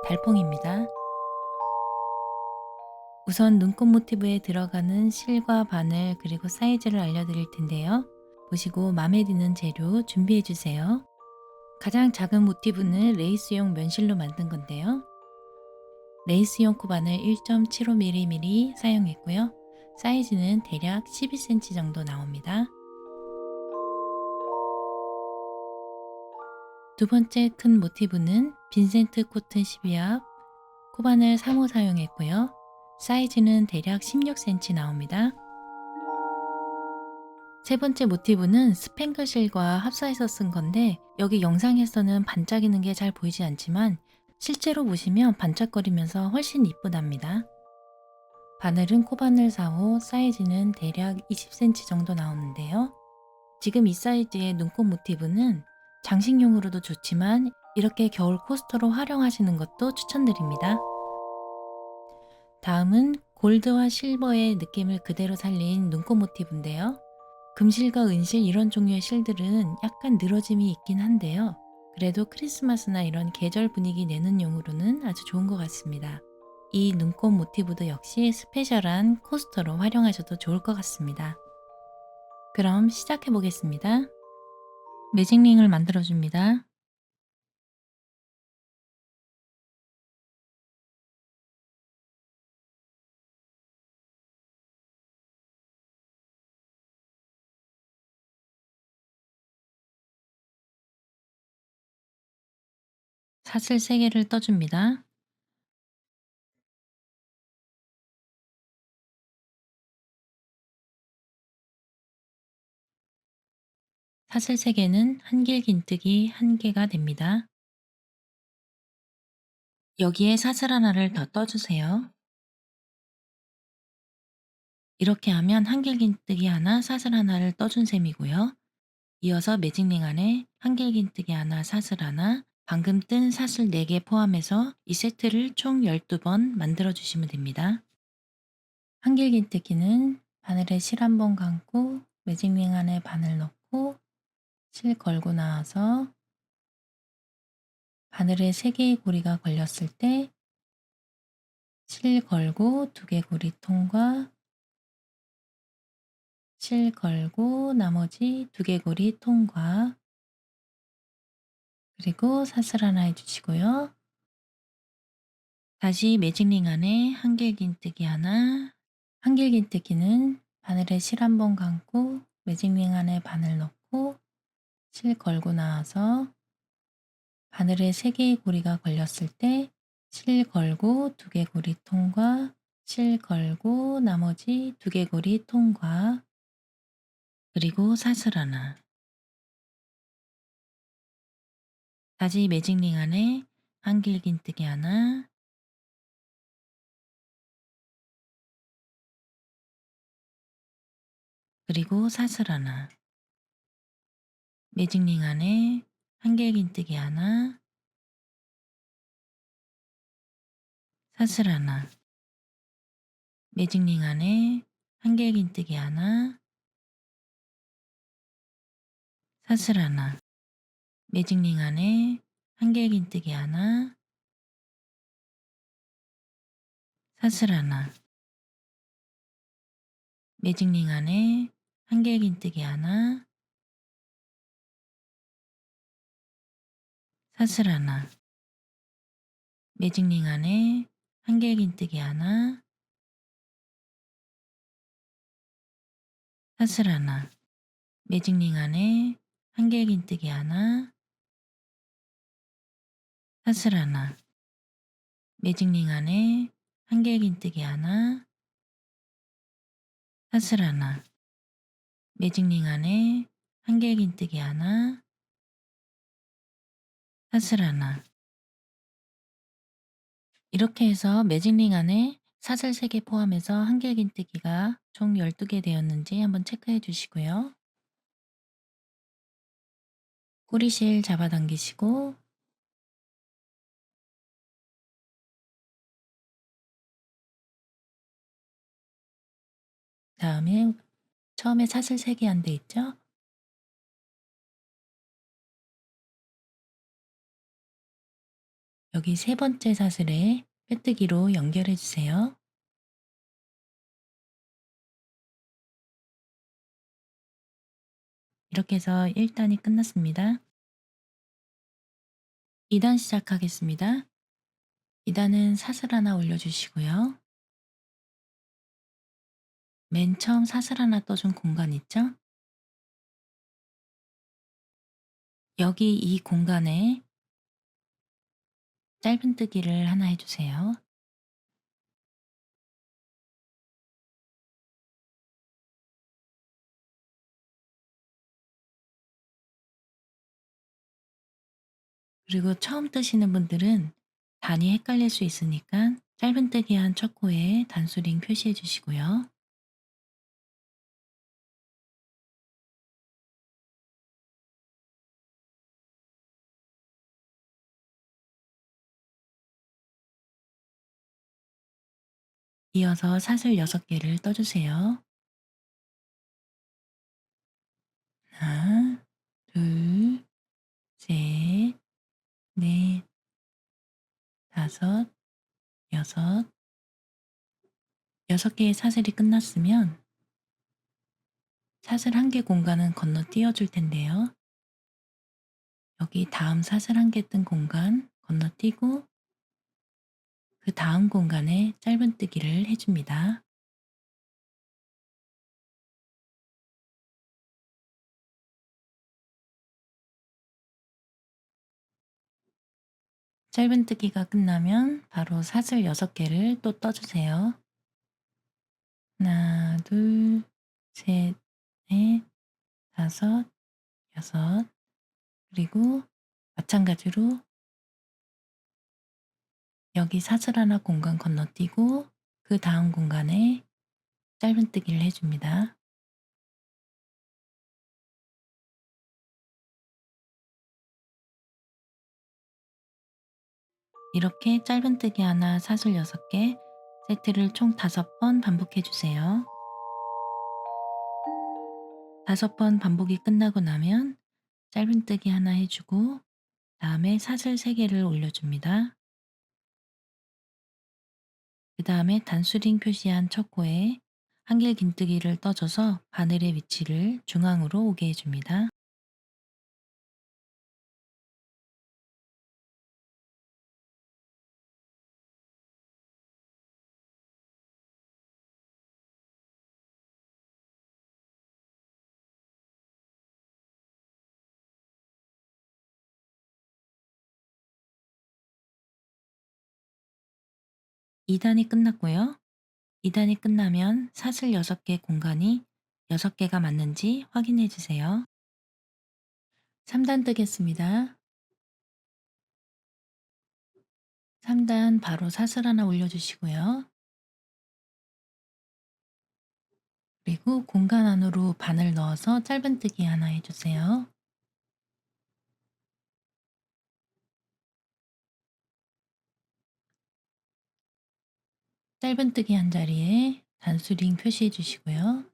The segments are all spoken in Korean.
달팽이입니다. 우선 눈꽃 모티브에 들어가는 실과 바늘 그리고 사이즈를 알려드릴 텐데요. 보시고 마음에 드는 재료 준비해 주세요. 가장 작은 모티브는 레이스용 면실로 만든 건데요. 레이스용 코바늘 1.75mm 사용했고요. 사이즈는 대략 12cm 정도 나옵니다. 두 번째 큰 모티브는 빈센트 코튼 12합 코바늘 3호 사용했고요. 사이즈는 대략 16cm 나옵니다. 세 번째 모티브는 스팽글 실과 합사해서 쓴 건데 여기 영상에서는 반짝이는 게 잘 보이지 않지만 실제로 보시면 반짝거리면서 훨씬 이쁘답니다. 바늘은 코바늘 4호, 사이즈는 대략 20cm 정도 나오는데요. 지금 이 사이즈의 눈꽃 모티브는 장식용으로도 좋지만 이렇게 겨울 코스터로 활용하시는 것도 추천드립니다. 다음은 골드와 실버의 느낌을 그대로 살린 눈꽃 모티브인데요. 금실과 은실 이런 종류의 실들은 약간 늘어짐이 있긴 한데요. 그래도 크리스마스나 이런 계절 분위기 내는 용으로는 아주 좋은 것 같습니다. 이 눈꽃 모티브도 역시 스페셜한 코스터로 활용하셔도 좋을 것 같습니다. 그럼 시작해 보겠습니다. 매직링을 만들어 줍니다. 사슬 3개를 떠줍니다. 사슬 3개는 한길긴뜨기 1개가 됩니다. 여기에 사슬 하나를 더 떠주세요. 이렇게 하면 한길긴뜨기 하나, 사슬 하나를 떠준 셈이고요. 이어서 매직링 안에 한길긴뜨기 하나, 사슬 하나, 방금 뜬 사슬 4개 포함해서 이 세트를 총 12번 만들어 주시면 됩니다. 한길긴뜨기는 바늘에 실 한 번 감고 매직링 안에 바늘 넣고 실 걸고 나와서 바늘에 3개의 고리가 걸렸을 때 실 걸고 2개 고리 통과, 실 걸고 나머지 2개 고리 통과, 그리고 사슬 하나 해주시고요. 다시 매직링 안에 한길긴뜨기 하나, 한길긴뜨기는 바늘에 실 한 번 감고 매직링 안에 바늘 넣고 실 걸고 나와서 바늘에 3개의 고리가 걸렸을 때 실 걸고 2개 고리 통과, 실 걸고 나머지 2개 고리 통과, 그리고 사슬 하나. 다시 매직링 안에 한길긴뜨기 하나, 그리고 사슬 하나. 매직링 안에 한길긴뜨기 하나, 사슬 하나. 매직링 안에 한길긴뜨기 하나, 사슬 하나. 매직링 안에 한길긴뜨기 하나, 사슬 하나. 매직링 안에 한길긴뜨기 하나, 사슬 하나. 매직링 안에 한길긴뜨기 하나, 사슬 하나. 매직링 안에 한길긴뜨기 하나, 사슬 하나. 매직링 안에 한길긴뜨기 하나, 사슬 하나. 매직링 안에 한길긴뜨기 하나, 사슬 하나. 이렇게 해서 매직링 안에 사슬 3개 포함해서 한길긴뜨기가 총 12개 되었는지 한번 체크해 주시고요. 꼬리실 잡아당기시고 다음에 처음에 사슬 3개 한 데 있죠? 여기 세 번째 사슬에 빼뜨기로 연결해 주세요. 이렇게 해서 1단이 끝났습니다. 2단 시작하겠습니다. 2단은 사슬 하나 올려주시고요. 맨 처음 사슬 하나 떠준 공간 있죠? 여기 이 공간에 짧은뜨기를 하나 해주세요. 그리고 처음 뜨시는 분들은 단이 헷갈릴 수 있으니까 짧은뜨기 한 첫 코에 단수링 표시해 주시고요. 이어서 사슬 6개를 떠주세요. 하나, 둘, 셋, 넷, 다섯, 여섯, 6개의 사슬이 끝났으면 사슬 1개 공간은 건너뛰어 줄 텐데요. 여기 다음 사슬 1개 뜬 공간 건너뛰고 그 다음 공간에 짧은뜨기를 해줍니다. 짧은뜨기가 끝나면 바로 사슬 6개를 또 떠주세요. 하나, 둘, 셋, 넷, 다섯, 여섯, 그리고 마찬가지로 여기 사슬 하나 공간 건너뛰고 그 다음 공간에 짧은뜨기를 해줍니다. 이렇게 짧은뜨기 하나, 사슬 6개, 세트를 총 5번 반복해 주세요. 5번 반복이 끝나고 나면 짧은뜨기 하나 해주고 다음에 사슬 3개를 올려줍니다. 그 다음에 단수링 표시한 첫 코에 한길 긴뜨기를 떠줘서 바늘의 위치를 중앙으로 오게 해줍니다. 이 단이 끝났고요. 2 단이 끝나면 사슬 6개 공간이 6개가 맞는지 확인해 주세요. 3단 뜨겠습니다. 3단 바로 사슬 하나 올려주시고요. 그리고 공간 안으로 바늘 넣어서 짧은뜨기 하나 해주세요. 짧은뜨기 한 자리에 단수링 표시해 주시고요.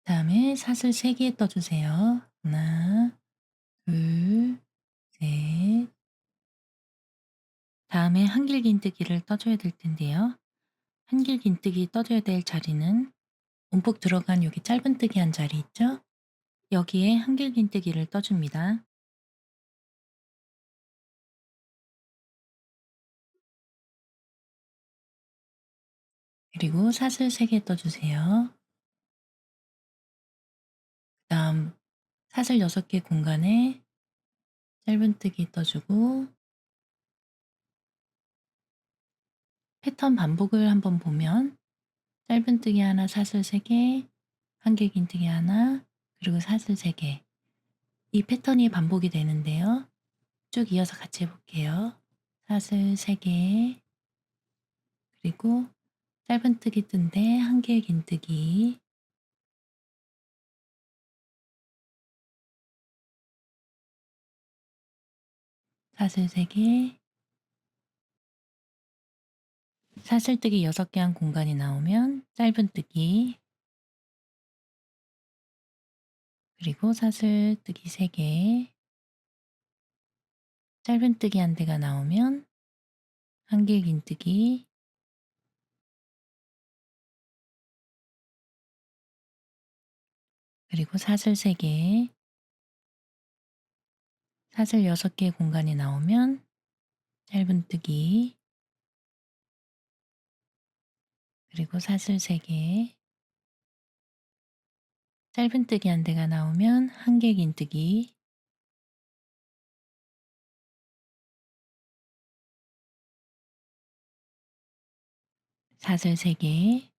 다음에 사슬 3개 떠주세요. 하나, 둘, 셋. 다음에 한길 긴뜨기를 떠줘야 될 텐데요. 한길 긴뜨기 떠줘야 될 자리는 움푹 들어간 여기 짧은뜨기 한 자리 있죠? 여기에 한길 긴뜨기를 떠줍니다. 그리고 사슬 3개 떠주세요. 그다음 사슬 6개 공간에 짧은뜨기 떠주고 패턴 반복을 한번 보면 짧은뜨기 하나, 사슬 3개, 한길 긴뜨기 하나, 그리고 사슬 3개. 이 패턴이 반복이 되는데요. 쭉 이어서 같이 해볼게요. 사슬 3개, 그리고 짧은뜨기 뜬데 한길 긴뜨기, 사슬 3개, 사슬뜨기 6개 한 공간이 나오면 짧은뜨기, 그리고 사슬뜨기 3개, 짧은뜨기 한 대가 나오면 한길 긴뜨기, 그리고 사슬 3개, 사슬 6개 공간이 나오면 짧은뜨기, 그리고 사슬 3개, 짧은뜨기 한 대가 나오면 한길 긴뜨기, 사슬 3개,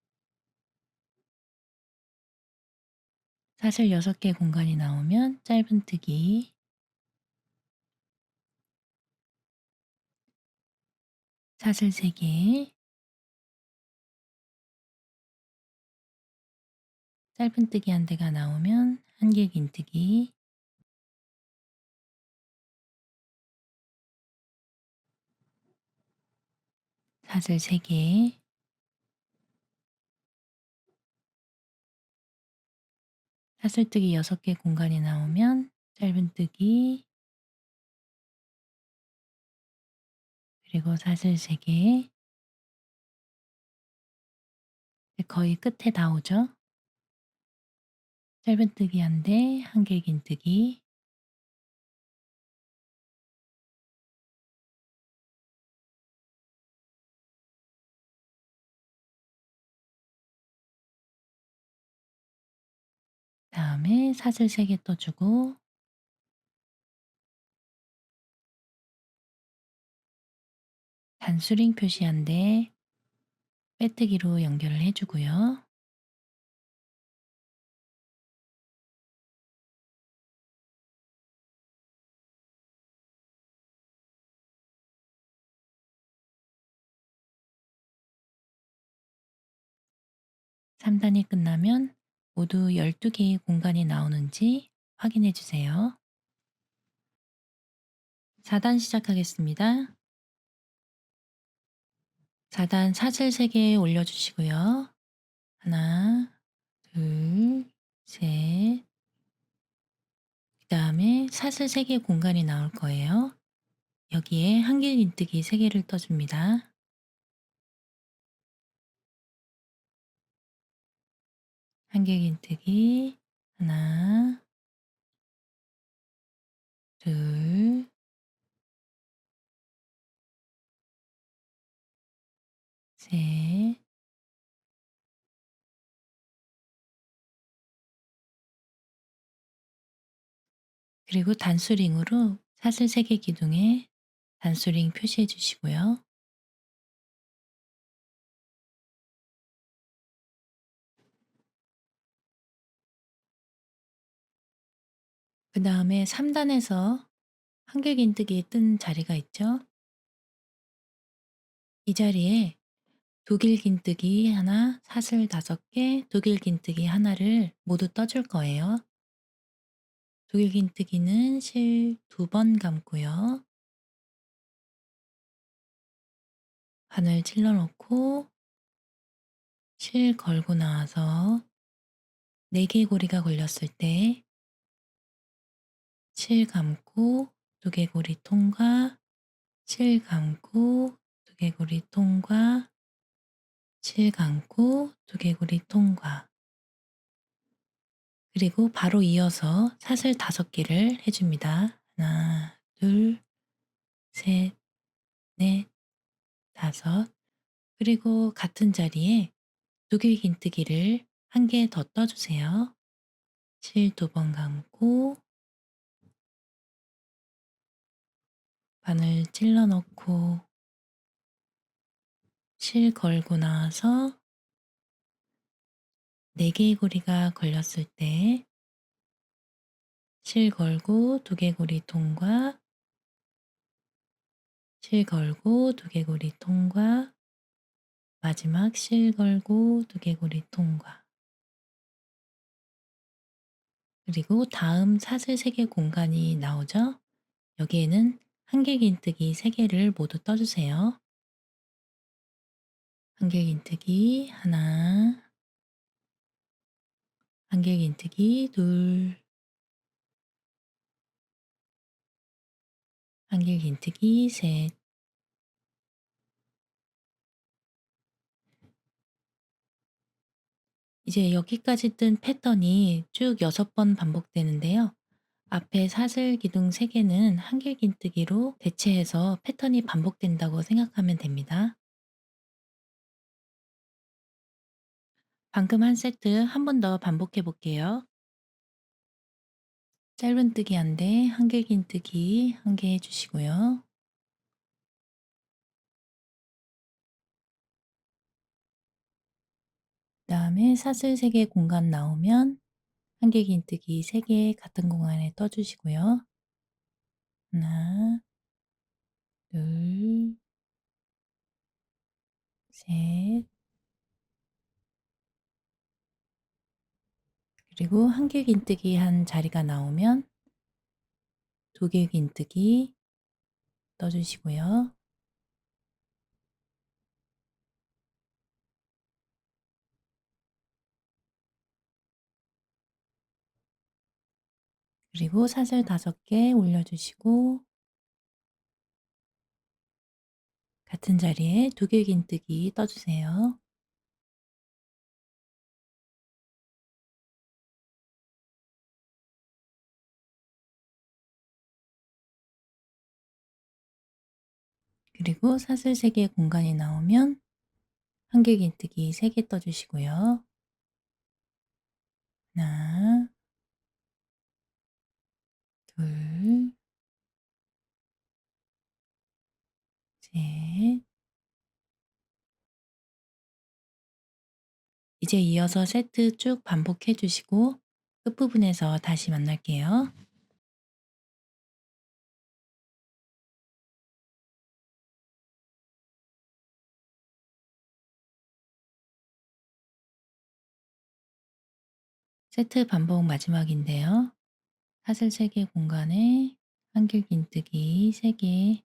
사슬 6개 공간이 나오면 짧은뜨기, 사슬 3개, 짧은뜨기 한 대가 나오면 한길 긴뜨기, 사슬 3개, 사슬뜨기 6개 공간이 나오면 짧은뜨기, 그리고 사슬 3개, 거의 끝에 나오죠. 짧은뜨기 한 대, 한길 긴뜨기, 다음에 사슬 3개 떠주고 단수링 표시 한 대 빼뜨기로 연결을 해주고요. 삼 3단이 끝나면 모두 12개의 공간이 나오는지 확인해 주세요. 4단 시작하겠습니다. 4단 사슬 3개 올려주시고요. 하나, 둘, 셋. 그 다음에 사슬 3개 공간이 나올 거예요. 여기에 한길 긴뜨기 3개를 떠줍니다. 한길 긴뜨기 하나, 둘, 셋, 그리고 단수링으로 사슬 3개 기둥에 단수링 표시해 주시고요. 그 다음에 3단에서 한길 긴뜨기 뜬 자리가 있죠. 이 자리에 독일 긴뜨기 하나, 사슬 5개, 독일 긴뜨기 하나를 모두 떠줄 거예요. 독일 긴뜨기는 실 2번 감고요. 바늘 찔러 놓고 실 걸고 나와서 4개의 고리가 걸렸을 때 실 감고 두개고리 통과, 실 감고 두개고리 통과, 실 감고 두개고리 통과. 그리고 바로 이어서 사슬 5개를 해줍니다. 하나, 둘, 셋, 넷, 5. 그리고 같은 자리에 두개 긴뜨기를 한 개 더 떠주세요. 실 2번 감고 바늘 찔러 넣고 실 걸고 나와서 4개의 고리가 걸렸을 때 실 걸고 두개고리 통과, 실 걸고 두개고리 통과, 마지막 실 걸고 두개고리 통과. 그리고 다음 사슬 3개 공간이 나오죠? 여기에는 한길 긴뜨기 3개를 모두 떠주세요. 한길긴뜨기 하나, 한길긴뜨기 둘, 한길긴뜨기 셋. 이제 여기까지 뜬 패턴이 쭉 6번 반복되는데요. 앞에 사슬 기둥 3개는 한길긴뜨기로 대체해서 패턴이 반복된다고 생각하면 됩니다. 방금 한 세트 한 번 더 반복해 볼게요. 짧은뜨기 한 대, 한길긴뜨기 한 개 해주시고요. 그 다음에 사슬 3개 공간 나오면 한길긴뜨기 3개 같은 공간에 떠주시고요. 하나, 둘, 셋, 그리고 한길긴뜨기 한 자리가 나오면 두길긴뜨기 떠주시고요. 그리고 사슬 5개 올려주시고 같은 자리에 두길긴뜨기 떠주세요. 그리고 사슬 3개 공간이 나오면 한길긴뜨기 3개 떠주시고요. 하나, 둘, 셋. 이제 이어서 세트 쭉 반복해 주시고 끝부분에서 다시 만날게요. 세트 반복 마지막인데요. 사슬 3개 공간에 한길긴뜨기 3개,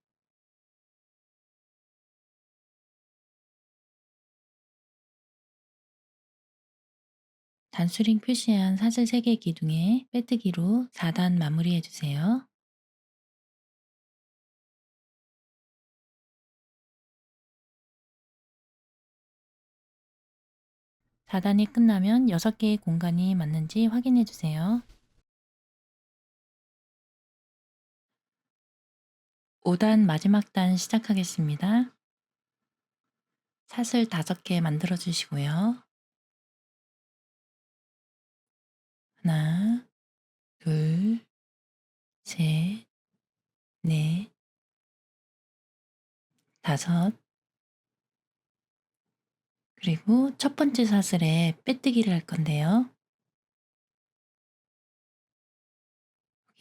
단수링 표시한 사슬 3개 기둥에 빼뜨기로 4단 마무리해 주세요. 4단이 끝나면 6개의 공간이 맞는지 확인해 주세요. 5단 마지막 단 시작하겠습니다. 사슬 5개 만들어 주시고요. 하나, 둘, 셋, 넷, 다섯, 그리고 첫 번째 사슬에 빼뜨기를 할 건데요.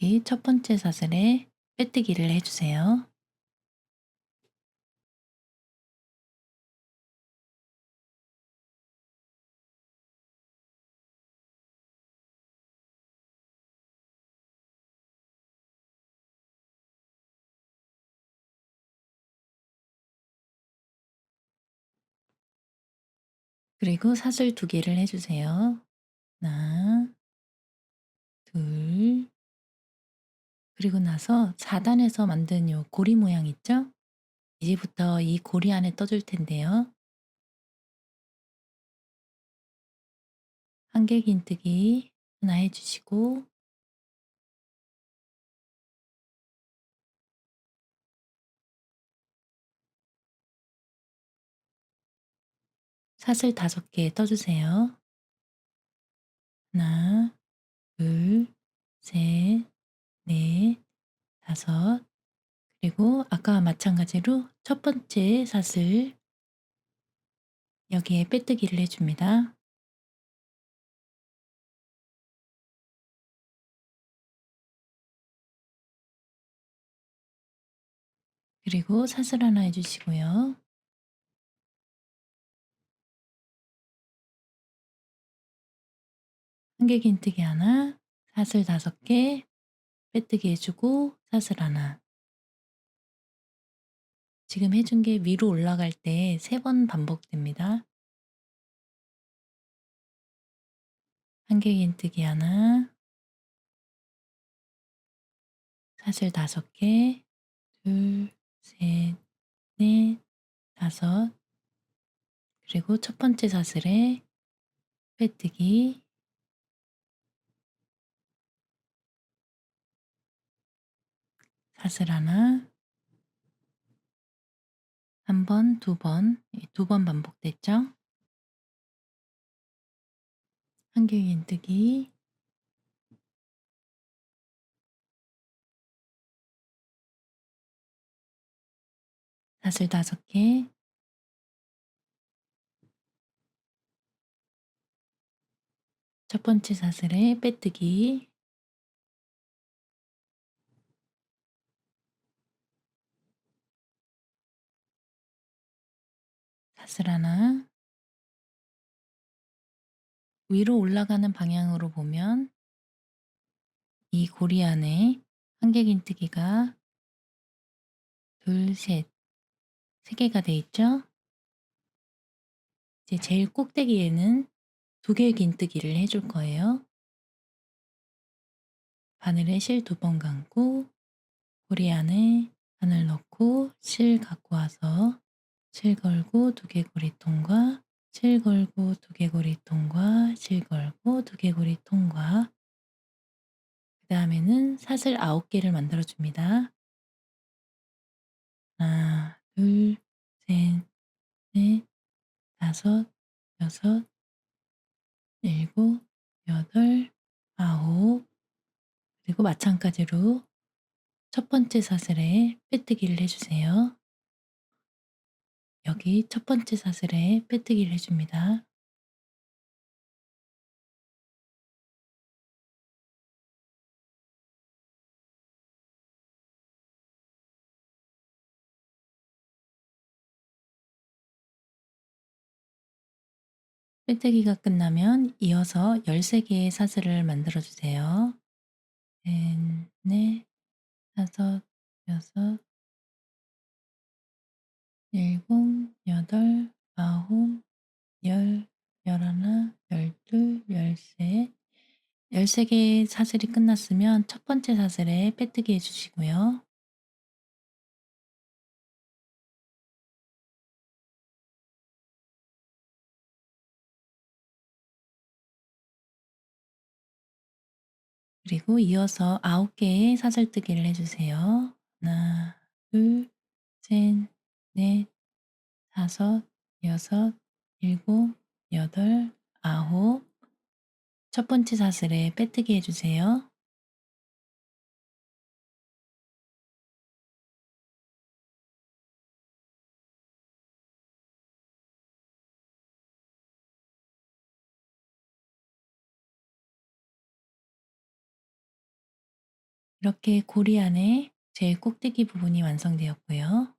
여기 첫 번째 사슬에 빼뜨기를 해주세요. 그리고 사슬 2개를 해주세요. 하나, 둘, 그리고 나서 4단에서 만든 요 고리 모양 있죠? 이제부터 이 고리 안에 떠줄 텐데요. 한길긴뜨기 하나 해주시고 사슬 5개 떠주세요. 하나, 둘, 셋, 넷, 다섯, 그리고 아까와 마찬가지로 첫 번째 사슬 여기에 빼뜨기를 해줍니다. 그리고 사슬 하나 해주시고요. 한길긴뜨기 하나, 사슬 5개, 빼뜨기 해주고 사슬 하나. 지금 해준 게 위로 올라갈 때 3번 반복됩니다. 한길긴뜨기 하나, 사슬 5개, 둘, 셋, 넷, 다섯, 그리고 첫 번째 사슬에 빼뜨기, 사슬 하나, 한 번, 두 번 반복됐죠? 한길긴뜨기, 사슬 5개, 첫 번째 사슬에 빼뜨기, 사슬 하나, 위로 올라가는 방향으로 보면 이 고리 안에 한길긴뜨기가 둘, 셋, 3개가 돼 있죠? 이제 제일 꼭대기에는 2개의 긴뜨기를 해줄 거예요. 바늘에 실 2번 감고 고리 안에 바늘 넣고 실 갖고 와서 실 걸고 두개고리 통과, 실 걸고 두개고리 통과, 실 걸고 두개고리 통과. 그 다음에는 사슬 9개를 만들어 줍니다. 하나, 둘, 셋, 넷, 다섯, 여섯, 일곱, 여덟, 아홉. 그리고 마찬가지로 첫 번째 사슬에 빼뜨기를 해주세요. 여기 첫 번째 사슬에 빼뜨기를 해줍니다. 빼뜨기가 끝나면 이어서 13개의 사슬을 만들어 주세요. 셋, 넷, 다섯, 여섯, 일곱, 여덟, 아홉, 열, 열하나, 열둘, 열셋. 13개의 사슬이 끝났으면 첫 번째 사슬에 빼뜨기 해주시고요. 그리고 이어서 9개의 사슬뜨기를 해주세요. 하나, 둘, 셋, 넷, 다섯, 여섯, 일곱, 여덟, 아홉. 첫 번째 사슬에 빼뜨기 해주세요. 이렇게 고리 안에 제일 꼭대기 부분이 완성되었고요.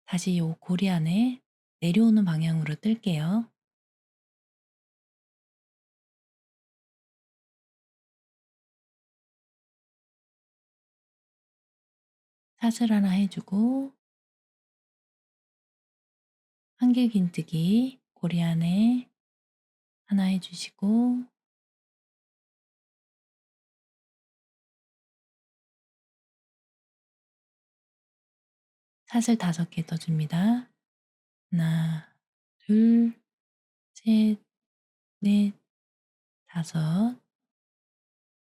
다시 이 고리 안에 내려오는 방향으로 뜰게요. 사슬 하나 해주고 한길긴뜨기 고리 안에 하나 해주시고 사슬 5개 떠줍니다. 하나, 둘, 셋, 넷, 다섯.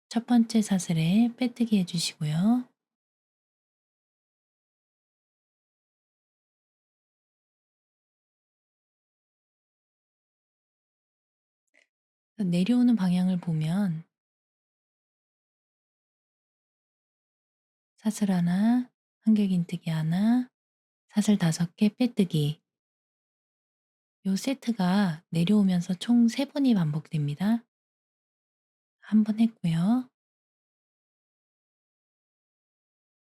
첫 번째 사슬에 빼뜨기 해주시고요. 내려오는 방향을 보면 사슬 하나, 한길긴뜨기 하나, 사슬 5개 빼뜨기. 요 세트가 내려오면서 총 3번이 반복됩니다. 한 번 했고요.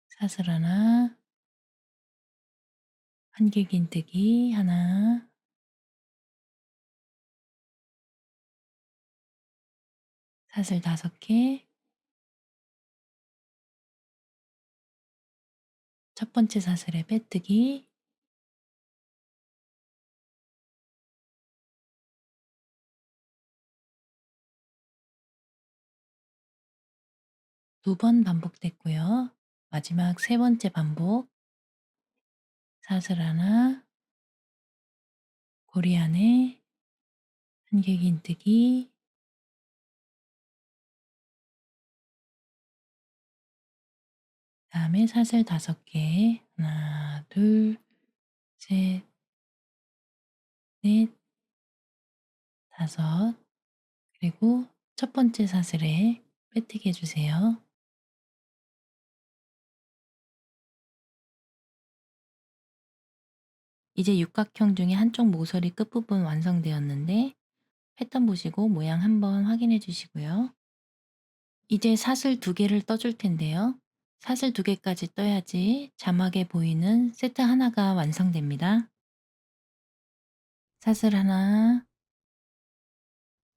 사슬 하나, 한길긴뜨기 하나, 사슬 5개, 첫 번째 사슬에 빼뜨기, 두 번 반복됐고요. 마지막 세 번째 반복, 사슬 하나, 고리 안에 한길긴뜨기, 다음에 사슬 5개, 하나, 둘, 셋, 넷, 다섯, 그리고 첫 번째 사슬에 빼뜨기 해주세요. 이제 육각형 중에 한쪽 모서리 끝부분 완성되었는데 패턴 보시고 모양 한번 확인해 주시고요. 이제 사슬 2개를 떠줄 텐데요. 사슬 2개까지 떠야지 자막에 보이는 세트 하나가 완성됩니다. 사슬 하나,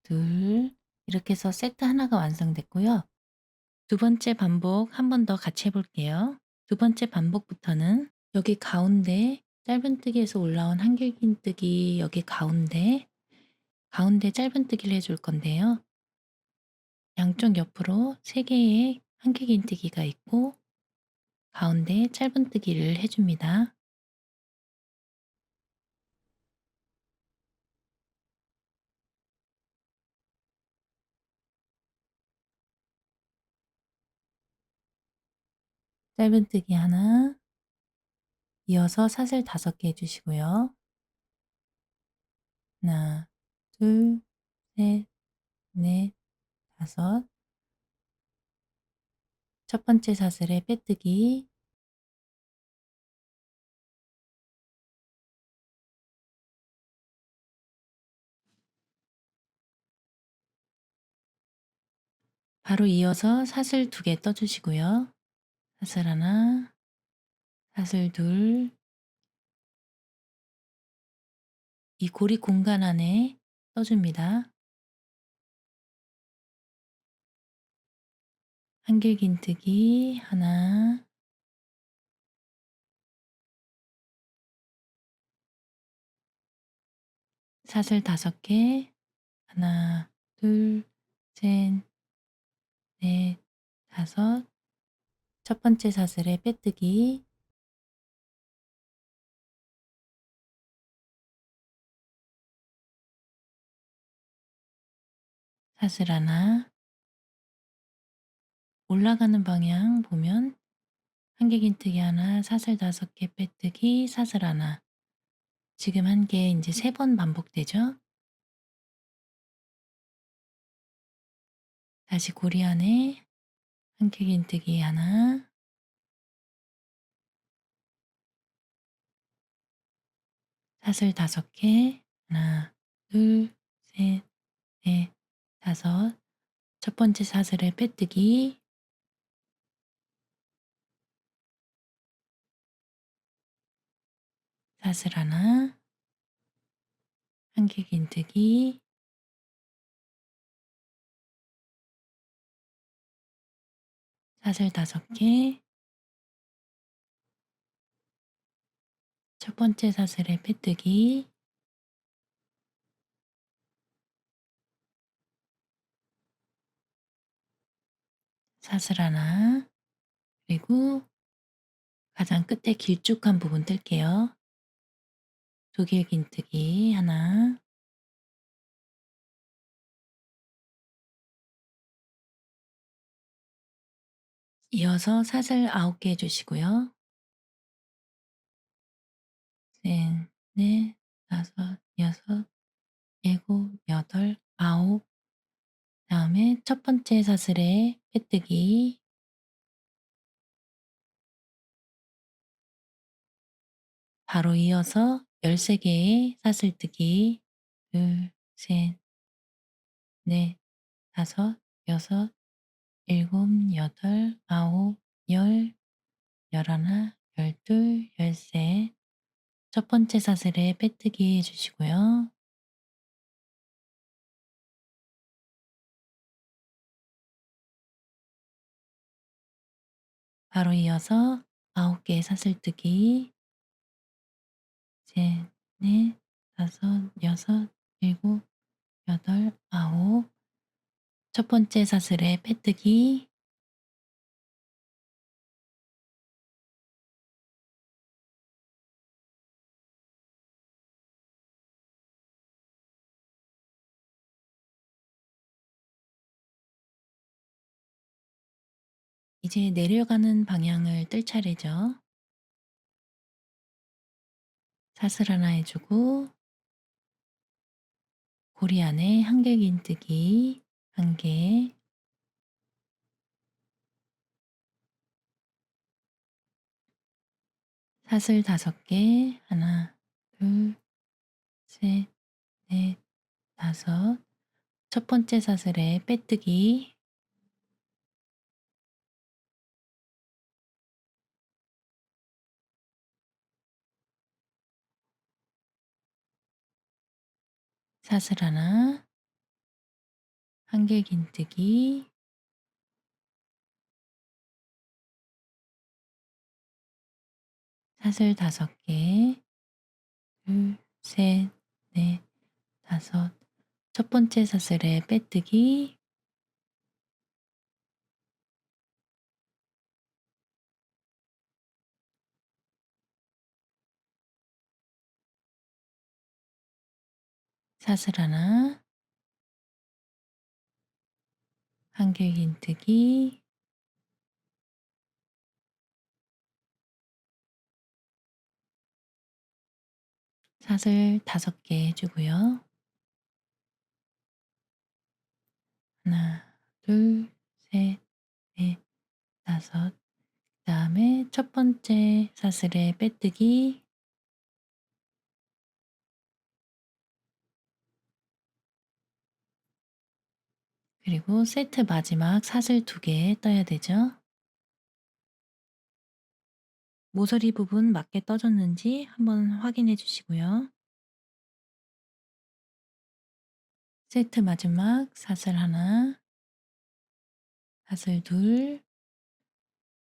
둘, 이렇게 해서 세트 하나가 완성됐고요. 두 번째 반복 한 번 더 같이 해볼게요. 두 번째 반복부터는 여기 가운데 짧은뜨기에서 올라온 한길긴뜨기 여기 가운데 짧은뜨기를 해줄 건데요. 양쪽 옆으로 3개의 한길긴뜨기가 있고 가운데 짧은뜨기를 해줍니다. 짧은뜨기 하나, 이어서 사슬 5개 해주시고요. 하나, 둘, 셋, 넷, 다섯. 첫 번째 사슬에 빼뜨기, 바로 이어서 사슬 2개 떠주시고요. 사슬 하나, 사슬 둘, 이 고리 공간 안에 떠줍니다. 한길긴뜨기 하나, 사슬 5개, 하나, 둘, 셋, 넷, 다섯. 첫 번째 사슬에 빼뜨기, 사슬 하나, 올라가는 방향 보면 한길긴뜨기 하나, 사슬 5개 빼뜨기, 사슬 하나. 지금 한 게 이제 3번 반복되죠? 다시 고리 안에 한길긴뜨기 하나, 사슬 5개, 하나, 둘, 셋, 넷, 다섯. 첫 번째 사슬에 빼뜨기, 사슬 하나, 한길긴뜨기, 사슬 5개, 첫 번째 사슬에 빼뜨기, 사슬 하나, 그리고 가장 끝에 길쭉한 부분 뜰게요. 두길긴뜨기 하나, 이어서 사슬 9개 해주시고요. 셋, 넷, 다섯, 여섯, 일곱, 여덟, 아홉. 다음에 첫 번째 사슬에 빼뜨기, 바로 이어서 13개의 사슬뜨기, 둘, 셋, 넷, 다섯, 여섯, 일곱, 여덟, 아홉, 열, 열하나, 열둘, 열셋. 첫 번째 사슬에 빼뜨기 해주시고요. 바로 이어서 9개 사슬뜨기, 셋, 넷, 다섯, 여섯, 일곱, 여덟, 아홉. 첫 번째 사슬에 빼뜨기, 이제 내려가는 방향을 뜰 차례죠. 사슬 하나 해주고 고리 안에 한길긴뜨기 한 개, 사슬 5개, 하나, 둘, 셋, 넷, 다섯. 첫 번째 사슬에 빼뜨기, 사슬 하나, 한길긴뜨기, 사슬 5개, 둘, 셋, 넷, 다섯. 첫 번째 사슬에 빼뜨기, 사슬 하나, 한길긴뜨기, 사슬 5개 해주고요. 하나, 둘, 셋, 넷, 다섯. 그다음에 첫 번째 사슬에 빼뜨기, 그리고 세트 마지막 사슬 2개 떠야 되죠. 모서리 부분 맞게 떠졌는지 한번 확인해 주시고요. 세트 마지막 사슬 하나, 사슬 둘.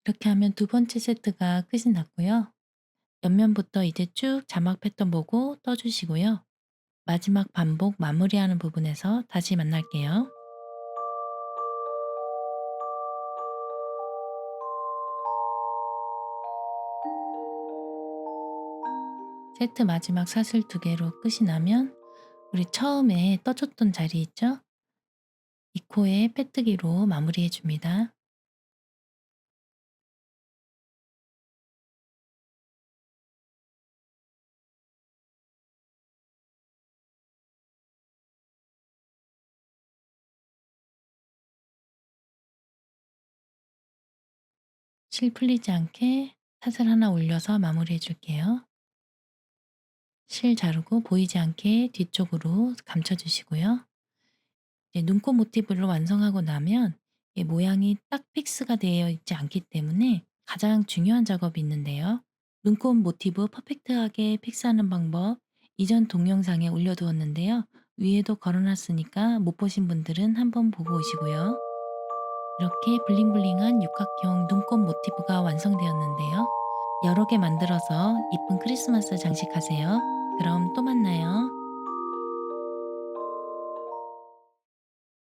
이렇게 하면 두 번째 세트가 끝이 났고요. 옆면부터 이제 쭉 자막 패턴 보고 떠주시고요. 마지막 반복 마무리하는 부분에서 다시 만날게요. 세트 마지막 사슬 2개로 끝이 나면 우리 처음에 떠줬던 자리 있죠? 이 코에 빼뜨기로 마무리해 줍니다. 실 풀리지 않게 사슬 하나 올려서 마무리해 줄게요. 실 자르고 보이지 않게 뒤쪽으로 감춰 주시고요. 이제 눈꽃 모티브를 완성하고 나면 이 모양이 딱 픽스가 되어 있지 않기 때문에 가장 중요한 작업이 있는데요. 눈꽃 모티브 퍼펙트하게 픽스하는 방법 이전 동영상에 올려두었는데요. 위에도 걸어놨으니까 못 보신 분들은 한번 보고 오시고요. 이렇게 블링블링한 육각형 눈꽃 모티브가 완성되었는데요. 여러 개 만들어서 이쁜 크리스마스 장식하세요. 그럼 또 만나요.